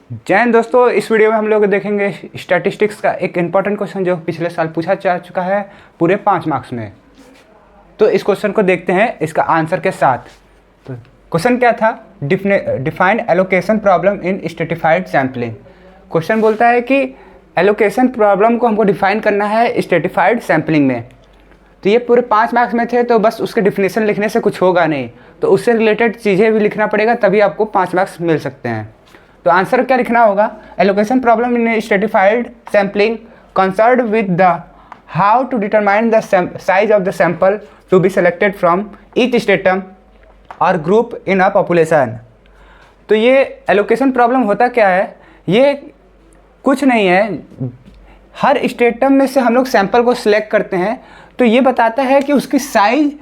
जय हिंद दोस्तों, इस वीडियो में हम लोग देखेंगे स्टैटिस्टिक्स का एक इम्पॉर्टेंट क्वेश्चन जो पिछले साल पूछा जा चुका है पूरे 5 मार्क्स में। तो इस क्वेश्चन को देखते हैं इसका आंसर के साथ। तो क्वेश्चन क्या था? Define allocation problem in stratified sampling. Question बोलता है कि एलोकेशन प्रॉब्लम को हमको डिफाइन करना है स्ट्रेटिफाइड सैम्पलिंग में। तो ये पूरे 5 मार्क्स में थे, तो बस उसके डिफिनेशन लिखने से कुछ होगा नहीं, तो उससे रिलेटेड चीज़ें भी लिखना पड़ेगा, तभी आपको 5 मार्क्स मिल सकते हैं। तो आंसर क्या लिखना होगा? Allocation problem in stratified sampling concerned with the how to determine the size of the sample to be selected from each stratum और ग्रुप इन अ पॉपुलेशन। तो ये एलोकेशन प्रॉब्लम होता क्या है? ये कुछ नहीं है, हर स्ट्रेटम में से हम लोग सैंपल को सिलेक्ट करते हैं, तो ये बताता है कि उसकी साइज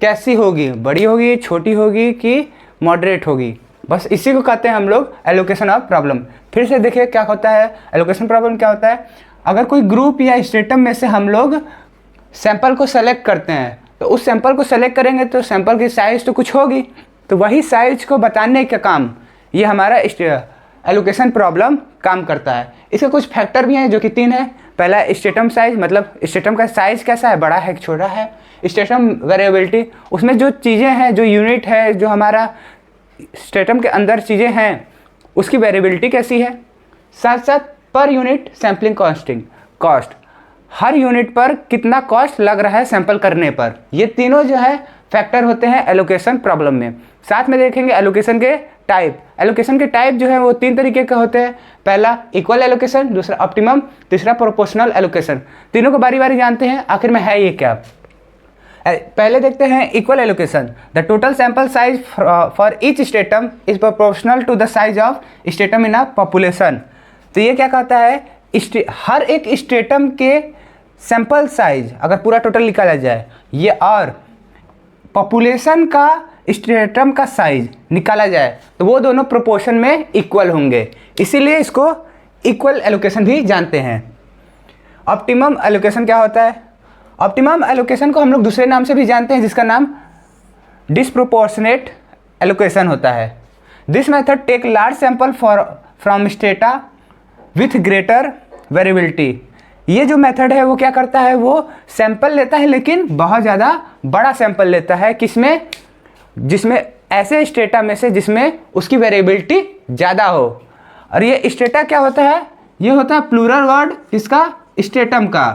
कैसी होगी, बड़ी होगी, छोटी होगी कि मॉडरेट होगी। बस इसी को कहते हैं हम लोग एलोकेशन ऑफ प्रॉब्लम। फिर से देखिए क्या होता है एलोकेशन प्रॉब्लम क्या होता है। अगर कोई ग्रुप या स्ट्रेटम में से हम लोग सैंपल को सेलेक्ट करते हैं, तो उस सैंपल को सेलेक्ट करेंगे तो सैंपल की साइज़ तो कुछ होगी, तो वही साइज को बताने का काम ये हमारा एलोकेशन प्रॉब्लम काम करता है। इसके कुछ फैक्टर भी हैं जो कि 3 है। पहला स्ट्रेटम साइज, मतलब स्ट्रेटम का साइज़ कैसा है, बड़ा है कि छोटा है। स्ट्रेटम वेरिएबिलिटी, उसमें जो चीज़ें हैं, जो यूनिट है, जो हमारा स्ट्रेटम के अंदर चीज़ें हैं, उसकी वेरिएबिलिटी कैसी है। साथ साथ पर यूनिट सैम्पलिंग कॉस्ट, हर यूनिट पर कितना कॉस्ट लग रहा है सैंपल करने पर। ये तीनों जो है फैक्टर होते हैं एलोकेशन प्रॉब्लम में। साथ में देखेंगे एलोकेशन के टाइप। एलोकेशन के टाइप जो है वो 3 तरीके के होते हैं। पहला इक्वल एलोकेशन, दूसरा ऑप्टिमम, तीसरा प्रोपोर्शनल एलोकेशन। तीनों को बारी बारी जानते हैं, आखिर में है ये क्या। पहले देखते हैं equal allocation. The total sample size for each stratum is proportional to the size of stratum in a population. तो ये क्या कहता है, हर एक स्ट्रेटम के सैंपल साइज अगर पूरा टोटल निकाला जाए ये और पॉपुलेशन का स्ट्रेटम का साइज निकाला जाए, तो वो दोनों प्रोपोर्शन में इक्वल होंगे, इसीलिए इसको इक्वल एलोकेशन भी जानते हैं। ऑप्टिमम एलोकेशन क्या होता है? ऑप्टिमम एलोकेशन को हम लोग दूसरे नाम से भी जानते हैं, जिसका नाम डिसप्रोपोर्शनेट एलोकेशन होता है। This method take large sample from strata with greater variability. ये जो मेथड है वो क्या करता है, वो सैंपल लेता है लेकिन बहुत ज़्यादा बड़ा सैंपल लेता है। किसमें? जिसमें ऐसे स्ट्रेटा में से जिसमें उसकी वेरिएबिलिटी ज़्यादा हो। और ये स्ट्रेटा क्या होता है? ये होता है प्लूरल वर्ड किसका? स्ट्रेटम का।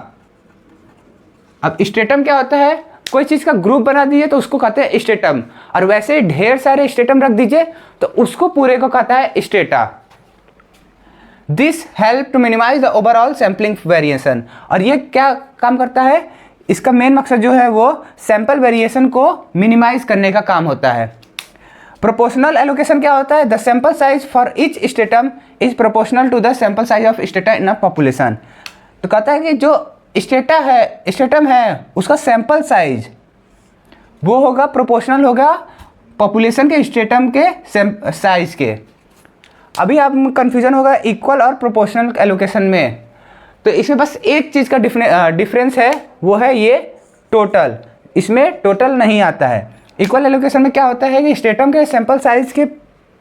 अब स्ट्रेटम क्या होता है? कोई चीज़ का ग्रुप बना दीजिए तो उसको कहते हैं स्ट्रेटम, और वैसे ढेर सारे स्ट्रेटम रख दीजिए तो उसको पूरे को कहता है strata. This help to minimize the overall sampling variation. और ये क्या काम करता है? इसका मेन मकसद जो है वो सैंपल वेरिएशन को मिनिमाइज करने का काम होता है। प्रोपोर्शनल एलोकेशन क्या होता है? The sample size for each stratum is proportional to the sample size of strata in a population. तो कहता है कि जो स्ट्रेटम है उसका सैंपल साइज वो होगा प्रोपोर्शनल होगा पॉपुलेशन के स्ट्रेटम के साइज के। अभी आप कंफ्यूजन होगा इक्वल और प्रोपोर्शनल एलोकेशन में, तो इसमें बस एक चीज़ का डिफरेंस है, वो है ये टोटल। इसमें टोटल नहीं आता है। इक्वल एलोकेशन में क्या होता है कि स्ट्रेटम के सैंपल साइज के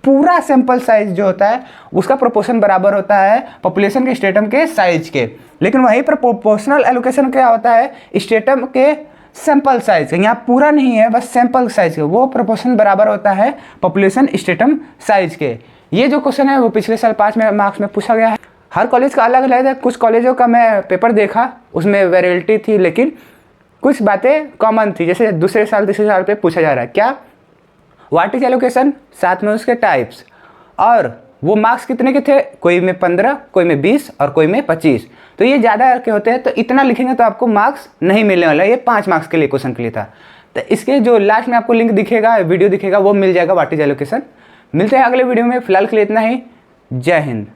पूरा सैंपल साइज जो होता है उसका प्रोपोर्शन बराबर होता है पॉपुलेशन के स्ट्रेटम के साइज के। लेकिन वहीं पर प्रोपोर्शनल एलोकेशन क्या होता है, स्ट्रेटम के सैंपल साइज, यहाँ पूरा नहीं है, बस सैंपल साइज के, वो प्रोपोर्शन बराबर होता है पॉपुलेशन स्ट्रेटम साइज के। ये जो क्वेश्चन है वो पिछले साल 5 मार्क्स में पूछा गया है। हर कॉलेज का अलग अलग है। कुछ कॉलेजों का मैं पेपर देखा, उसमें वेरिएबिलिटी थी लेकिन कुछ बातें कॉमन थी, जैसे दूसरे साल तीसरे साल पे पूछा जा रहा है क्या, व्हाट इज एलोकेशन, साथ में उसके टाइप्स, और वो मार्क्स कितने के थे, कोई में 15, कोई में 20 और कोई में 25। तो ये ज़्यादा के होते हैं, तो इतना लिखेंगे तो आपको मार्क्स नहीं मिलने वाला। ये 5 मार्क्स के लिए क्वेश्चन के लिए था। तो इसके जो लास्ट में आपको लिंक दिखेगा, वीडियो दिखेगा, वो मिल जाएगा व्हाट इज एलोकेशन। मिलते हैं अगले वीडियो में, फिलहाल के लिए इतना ही। जय हिंद।